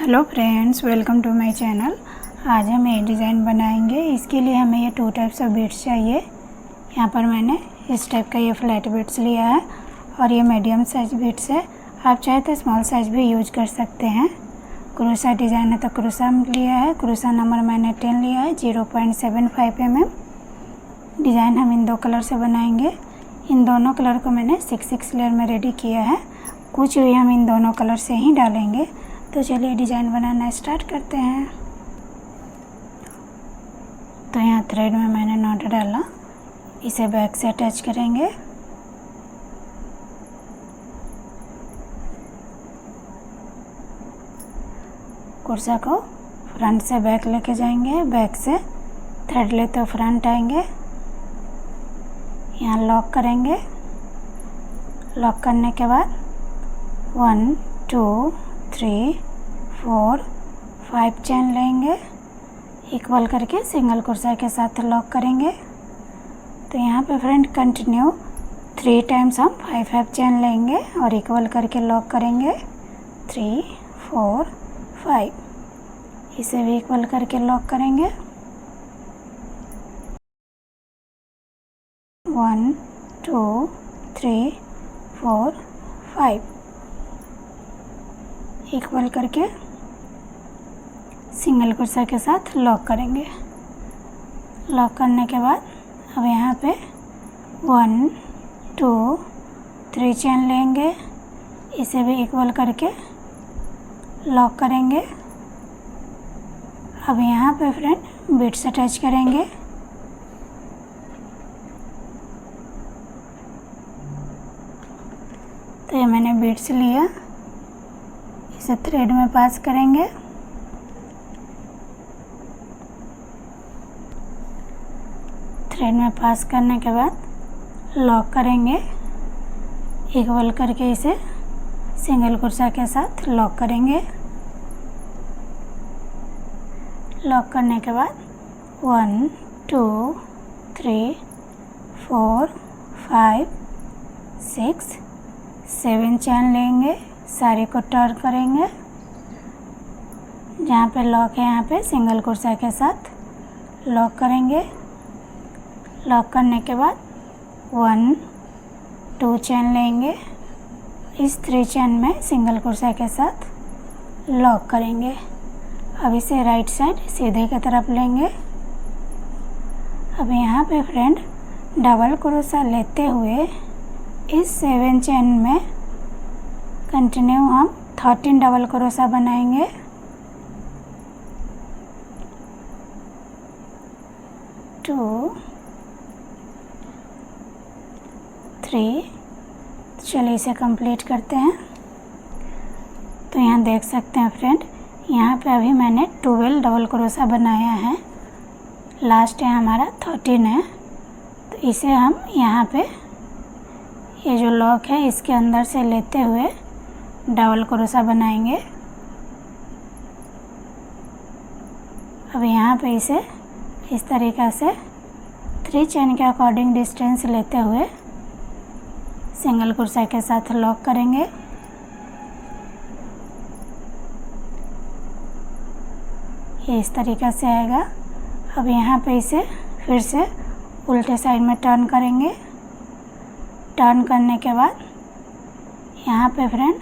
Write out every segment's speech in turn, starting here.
Hello friends, welcome to my channel. आज हम ये डिज़ाइन बनाएंगे। इसके लिए हमें ये 2 टाइप्स ऑफ बीट्स चाहिए। यहाँ पर मैंने इस टाइप का ये फ्लैट बीट्स लिया है और ये मीडियम साइज बीट्स है। आप चाहे तो स्मॉल साइज भी यूज कर सकते हैं। क्रूसा डिज़ाइन है तो क्रूसा लिया है। क्रूसा नंबर मैंने 10 लिया है, 0.75 mm। डिज़ाइन हम इन 2 कलर से बनाएंगे। इन दोनों कलर को मैंने 6 लेयर में रेडी किया है। कुछ भी हम इन दोनों कलर से ही डालेंगे। तो चलिए डिज़ाइन बनाना स्टार्ट करते हैं। तो यहाँ थ्रेड में मैंने नॉट डाला, इसे बैक से अटैच करेंगे। कुर्सा को फ्रंट से बैक लेके जाएंगे, बैक से थ्रेड ले तो फ्रंट आएंगे। यहाँ लॉक करेंगे। लॉक करने के बाद 1 2 3 4 5 चेन लेंगे, इक्वल करके सिंगल कुर्सा के साथ लॉक करेंगे। तो यहाँ पे फ्रेंड कंटिन्यू 3 टाइम्स हम 5 चेन लेंगे और इक्वल करके लॉक करेंगे। 3 4 5, इसे भी इक्वल करके लॉक करेंगे। 1 2 3 4 5, इक्वल करके सिंगल कुर्सा के साथ लॉक करेंगे। लॉक करने के बाद अब यहाँ पे 1 2 3 चेन लेंगे, इसे भी इक्वल करके लॉक करेंगे। अब यहाँ पे फ्रेंड बीट्स अटैच करेंगे। तो ये मैंने बीट्स लिया, इसे थ्रेड में पास करेंगे। थ्रेड में पास करने के बाद लॉक करेंगे, इक्वल करके इसे सिंगल कुर्सा के साथ लॉक करेंगे। लॉक करने के बाद 1 2 3 4 5 6 7 चेन लेंगे, सारे को टर्न करेंगे। जहाँ पे लॉक है यहाँ पे सिंगल कुर्सा के साथ लॉक करेंगे। लॉक करने के बाद 1 2 चेन लेंगे, इस 3 चेन में सिंगल कुर्सा के साथ लॉक करेंगे। अब इसे राइट साइड सीधे की तरफ लेंगे। अब यहाँ पे फ्रेंड डबल क्रोशा लेते हुए इस 7 चेन में कंटिन्यू हम 13 डबल क्रोशा बनाएंगे। 2 3, चलिए इसे कंप्लीट करते हैं। तो यहाँ देख सकते हैं फ्रेंड, यहाँ पे अभी मैंने 12 डबल क्रोशा बनाया है। लास्ट है हमारा 13 है। तो इसे हम यहाँ पे ये जो लॉक है इसके अंदर से लेते हुए डबल क्रोशा बनाएंगे। अब यहाँ पे इसे इस तरीक़ा से 3 चेन के अकॉर्डिंग डिस्टेंस लेते हुए सिंगल कुर्सा के साथ लॉक करेंगे। ये इस तरीक़ा से आएगा। अब यहाँ पे इसे फिर से उल्टे साइड में टर्न करेंगे। टर्न करने के बाद यहाँ पे फ्रेंड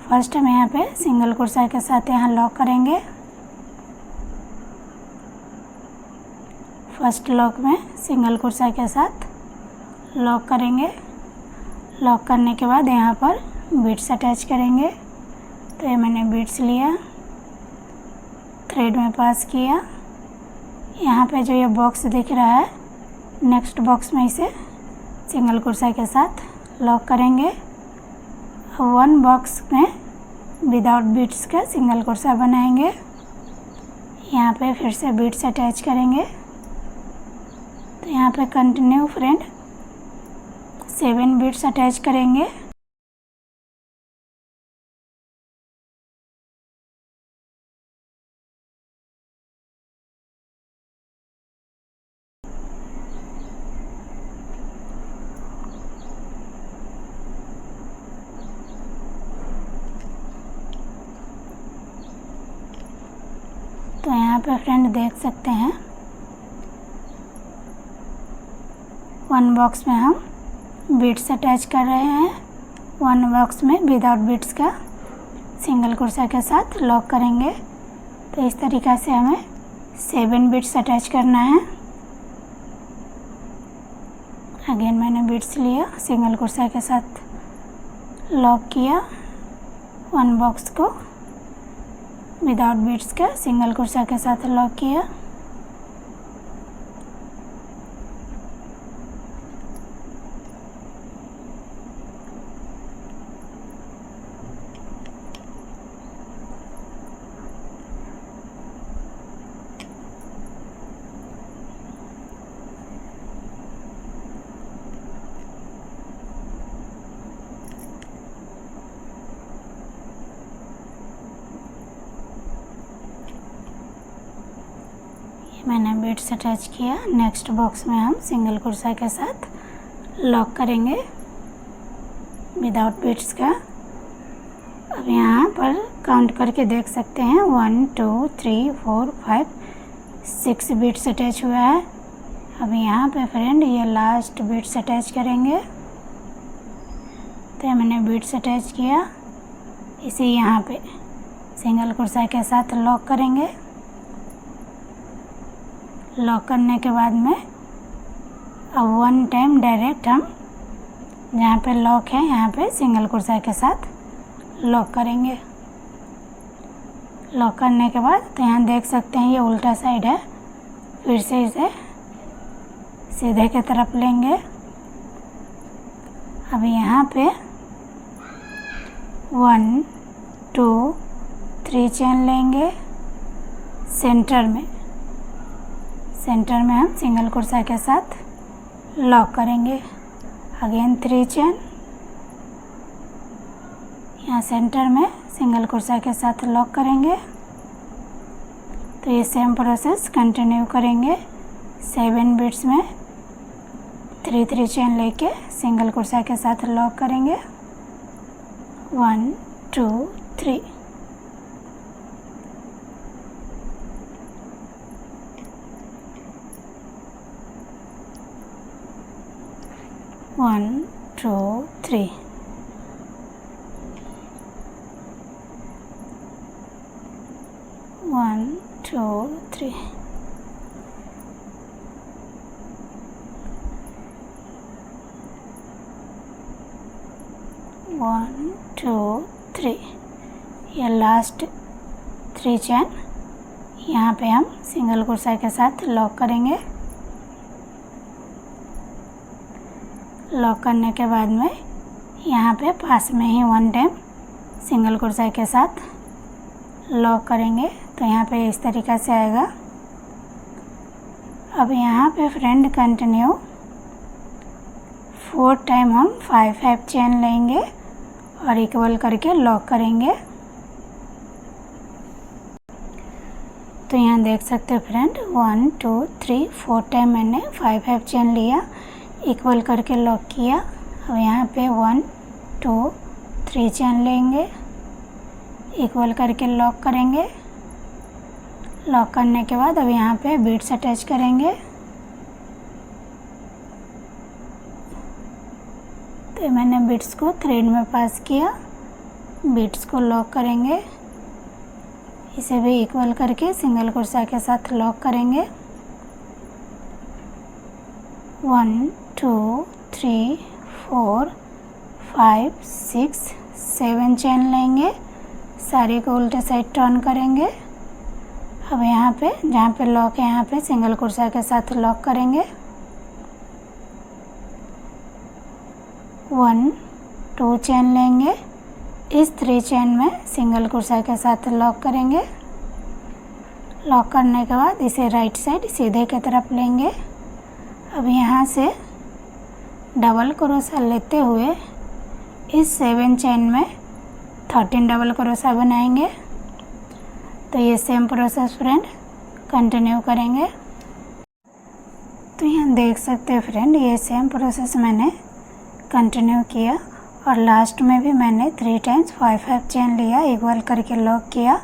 फर्स्ट हम यहाँ पे सिंगल कुर्सा के साथ यहाँ लॉक करेंगे। फर्स्ट लॉक में सिंगल कुर्सा के साथ लॉक करेंगे। लॉक करने के बाद यहाँ पर बीट्स अटैच करेंगे। तो ये मैंने बीट्स लिया, थ्रेड में पास किया। यहाँ पे जो ये बॉक्स दिख रहा है, नेक्स्ट बॉक्स में इसे सिंगल कुर्सा के साथ लॉक करेंगे। 1 बॉक्स में विदाउट बीट्स का सिंगल कुर्सा बनाएंगे। यहाँ पे फिर से बीट्स अटैच करेंगे। तो यहाँ पे कंटिन्यू फ्रेंड 7 बीट्स अटैच करेंगे। तो यहाँ पे फ्रेंड देख सकते हैं 1 बॉक्स में हम बीट्स अटैच कर रहे हैं, 1 बॉक्स में विदाउट बीट्स का सिंगल कुर्सा के साथ लॉक करेंगे। तो इस तरीक़ा से हमें 7 बीट्स अटैच करना है। अगेन मैंने बीट्स लिया, सिंगल कुर्सा के साथ लॉक किया, 1 बॉक्स को विदाउट बीट्स का सिंगल कुर्सा के साथ लॉक किया। मैंने बीट्स अटैच किया। नेक्स्ट बॉक्स में हम सिंगल कुर्सा के साथ लॉक करेंगे विदाउट बीट्स का। अब यहाँ पर काउंट करके देख सकते हैं 1 2 3 4 5 6 बीट्स अटैच हुआ है। अब यहाँ पे फ्रेंड ये लास्ट बीट्स अटैच करेंगे। तो मैंने बीट्स अटैच किया, इसे यहाँ पे सिंगल कुर्सा के साथ लॉक करेंगे। लॉक करने के बाद में अब 1 टाइम डायरेक्ट हम जहाँ पे लॉक है यहाँ पे सिंगल कुर्सा के साथ लॉक करेंगे। लॉक करने के बाद तो यहाँ देख सकते हैं ये उल्टा साइड है, फिर से इसे सीधे की तरफ लेंगे। अब यहाँ पे 1 2 3 चेन लेंगे। सेंटर में हम सिंगल कुर्सा के साथ लॉक करेंगे। अगेन 3 चेन, यहाँ सेंटर में सिंगल कुर्सा के साथ लॉक करेंगे। तो ये सेम प्रोसेस कंटिन्यू करेंगे। 7 बीट्स में 3 चेन लेके सिंगल कुर्सा के साथ लॉक करेंगे। 1 2 3। One, 2, 3. One, 2, 3. One, 2, 3। ये लास्ट 3 चेन यहाँ पे हम सिंगल कुर्सा के साथ लॉक करेंगे। लॉक करने के बाद में यहाँ पे पास में ही 1 टाइम सिंगल कुर्सा के साथ लॉक करेंगे। तो यहाँ पे इस तरीक़ा से आएगा। अब यहाँ पे फ्रेंड कंटिन्यू 4 टाइम हम 5 चेन लेंगे और इक्वल करके लॉक करेंगे। तो यहाँ देख सकते हो फ्रेंड 1 2 3 4 टाइम मैंने 5 चेन लिया, इक्वल करके लॉक किया। अब यहाँ पे 1 2 3 चेन लेंगे, इक्वल करके लॉक करेंगे। लॉक करने के बाद अब यहाँ पे बीट्स अटैच करेंगे। तो मैंने बीट्स को थ्रेड में पास किया, बीट्स को लॉक करेंगे। इसे भी इक्वल करके सिंगल कुर्सा के साथ लॉक करेंगे। 1 2 3 4 5 6 7 चेन लेंगे, सारे को उल्टे साइड टर्न करेंगे। अब यहाँ पे जहाँ पे लॉक है यहाँ पे सिंगल कुर्सा के साथ लॉक करेंगे। 1 2 चेन लेंगे, इस 3 चेन में सिंगल कुर्सा के साथ लॉक करेंगे। लॉक करने के बाद इसे राइट साइड सीधे की तरफ लेंगे। अब यहाँ से डबल क्रोशा लेते हुए इस 7 चेन में 13 डबल क्रोशा बनाएंगे। तो ये सेम प्रोसेस फ्रेंड कंटिन्यू करेंगे। तो यहाँ देख सकते हैं फ्रेंड ये सेम प्रोसेस मैंने कंटिन्यू किया और लास्ट में भी मैंने 3 टाइम्स 5 चेन लिया, इक्वल करके लॉक किया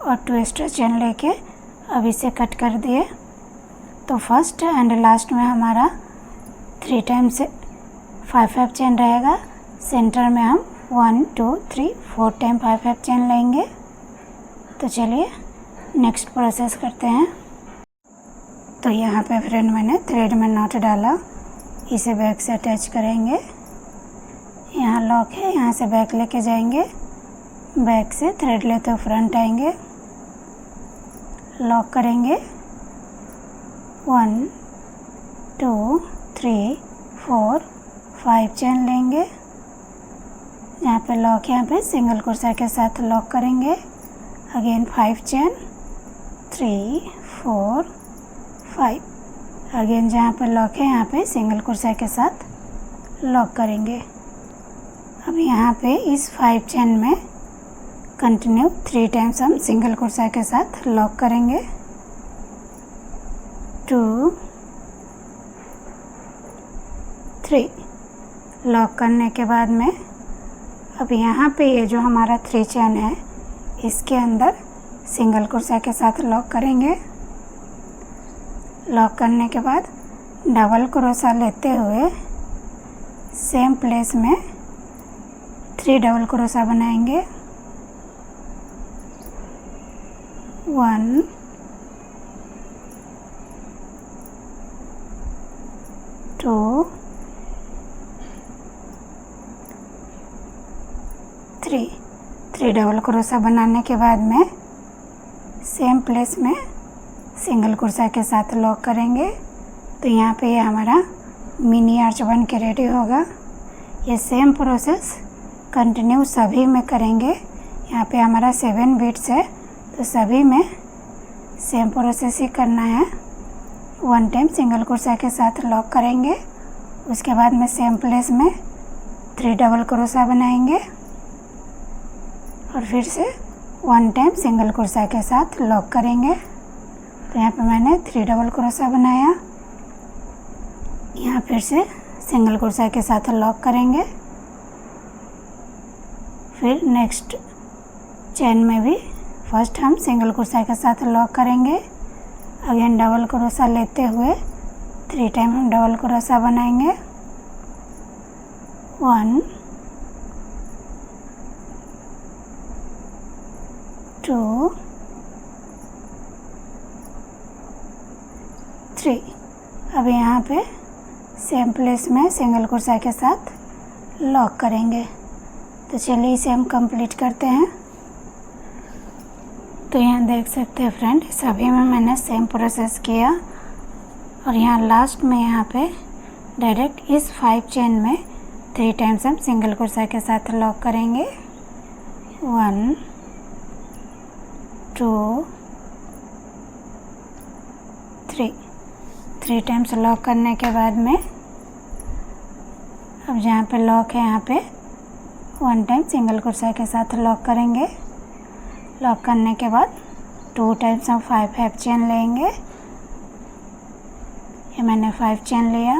और 2 एक्स्ट्रा चेन लेके अब इसे कट कर दिए तो फर्स्ट एंड लास्ट में हमारा 3 टाइम्स 5-5 चेन रहेगा। सेंटर में हम 1 2 3 4 टाइम 5-5 चेन लेंगे। तो चलिए नेक्स्ट प्रोसेस करते हैं। तो यहाँ पे फ्रेंड मैंने थ्रेड में नॉट डाला, इसे बैक से अटैच करेंगे। यहाँ लॉक है, यहाँ से बैक लेके जाएंगे, बैक से थ्रेड लेते हुए फ्रंट आएंगे, लॉक करेंगे। 1 2 3 4 5 चेन लेंगे। यहाँ पे लॉक है, यहाँ पे सिंगल क्रोशा के साथ लॉक करेंगे। Again 5 chain 3 4 5। अगेन जहाँ पे लॉक है यहाँ पे सिंगल क्रोशा के साथ लॉक करेंगे। अब यहाँ पे इस 5 चेन में कंटिन्यू 3 टाइम्स हम सिंगल क्रोशा के साथ लॉक करेंगे। 2 3 लॉक करने के बाद में अब यहाँ पे ये जो हमारा 3 चेन है इसके अंदर सिंगल क्रोशा के साथ लॉक करेंगे। लॉक करने के बाद डबल क्रोशा लेते हुए सेम प्लेस में 3 डबल क्रोशा बनाएंगे। 1 2 3 डबल क्रोशा बनाने के बाद में सेम प्लेस में सिंगल क्रोशा के साथ लॉक करेंगे। तो यहाँ पे ये हमारा मिनी आर्च बन के रेडी होगा। ये सेम प्रोसेस कंटिन्यू सभी में करेंगे। यहाँ पे हमारा 7 बीट्स है तो सभी में सेम प्रोसेस ही करना है। 1 टाइम सिंगल क्रोशा के साथ लॉक करेंगे, उसके बाद में सेम प्लेस में 3 डबल क्रोशा बनाएंगे और फिर से 1 टाइम सिंगल क्रोशा के साथ लॉक करेंगे। तो यहाँ पे मैंने 3 डबल क्रोशा बनाया, यहाँ फिर से सिंगल क्रोशा के साथ लॉक करेंगे। फिर नेक्स्ट चेन में भी फर्स्ट हम सिंगल क्रोशा के साथ लॉक करेंगे। अगेन डबल क्रोशा लेते हुए 3 टाइम हम डबल क्रोशा बनाएंगे। 1 2 3। अब यहाँ पे सेम प्लेस में सिंगल क्रोशा के साथ लॉक करेंगे। तो चलिए इसे हम कंप्लीट करते हैं। तो यहाँ देख सकते हैं फ्रेंड, सभी में मैंने सेम प्रोसेस किया और यहाँ लास्ट में यहाँ पे डायरेक्ट इस 5 चेन में 3 टाइम्स हम सिंगल क्रोशा के साथ लॉक करेंगे। 1 2 3 टाइम्स लॉक करने के बाद में अब जहाँ पे लॉक है यहाँ पे 1 टाइम सिंगल क्रोशा के साथ लॉक करेंगे। लॉक करने के बाद 2 टाइम्स हम 5-5 चेन लेंगे। ये मैंने 5 चेन लिया,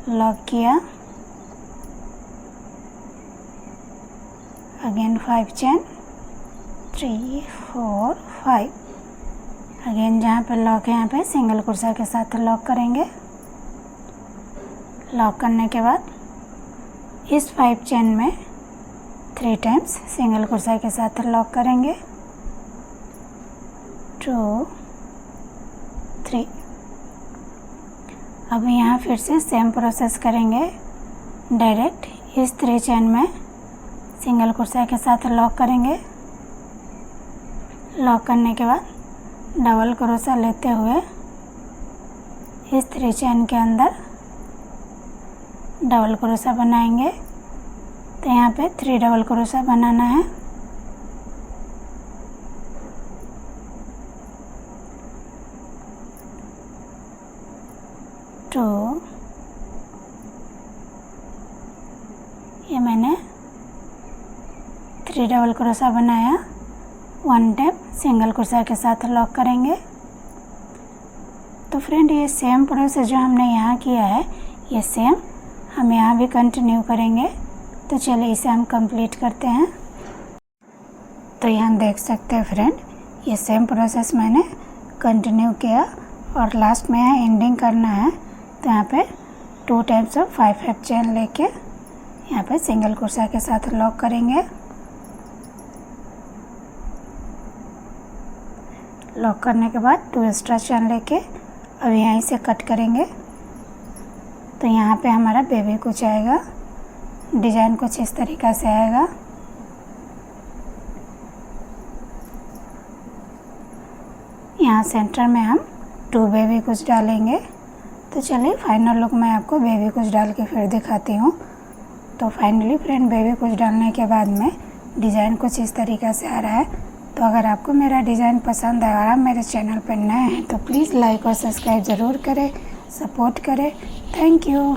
लॉक किया, अगेन 5 चेन 3 4 5। अगेन जहाँ पे लॉक है यहाँ पे सिंगल क्रोशा के साथ लॉक करेंगे। लॉक करने के बाद इस 5 चेन में 3 टाइम्स सिंगल क्रोशा के साथ लॉक करेंगे। 2 3। अब यहाँ फिर से सेम प्रोसेस करेंगे। डायरेक्ट इस 3 चेन में सिंगल क्रोशा के साथ लॉक करेंगे। लॉक करने के बाद डबल क्रोशा लेते हुए इस 3 चेन के अंदर डबल क्रोशा बनाएंगे। तो यहाँ पे 3 डबल क्रोशा बनाना है। तो ये मैंने 3 डबल क्रोशा बनाया। 1 टाइम सिंगल क्रोशा के साथ लॉक करेंगे। तो फ्रेंड ये सेम प्रोसेस जो हमने यहाँ किया है ये सेम हम यहाँ भी कंटिन्यू करेंगे। तो चलिए इसे हम कंप्लीट करते हैं। तो यहाँ देख सकते हैं फ्रेंड, ये सेम प्रोसेस मैंने कंटिन्यू किया और लास्ट में यहाँ एंडिंग करना है, तो यहाँ पे 2 टाइम्स ऑफ 5 चेन लेके यहाँ पे सिंगल क्रोशा के साथ लॉक करेंगे। लॉक करने के बाद 2 एक्स्ट्रा चेन लेके अब यहीं से कट करेंगे। तो यहाँ पे हमारा बेबी कुछ आएगा, डिज़ाइन कुछ इस तरीक़ा से आएगा। यहाँ सेंटर में हम 2 बेबी कुछ डालेंगे। तो चलिए फाइनल लुक मैं आपको बेबी कुछ डाल के फिर दिखाती हूँ। तो फाइनली फ्रेंड बेबी कुछ डालने के बाद में डिज़ाइन कुछ इस तरीक़ा से आ रहा है। तो अगर आपको मेरा डिज़ाइन पसंद है और आप मेरे चैनल पर नए हैं तो प्लीज़ लाइक और सब्सक्राइब ज़रूर करें, सपोर्ट करें। Thank you.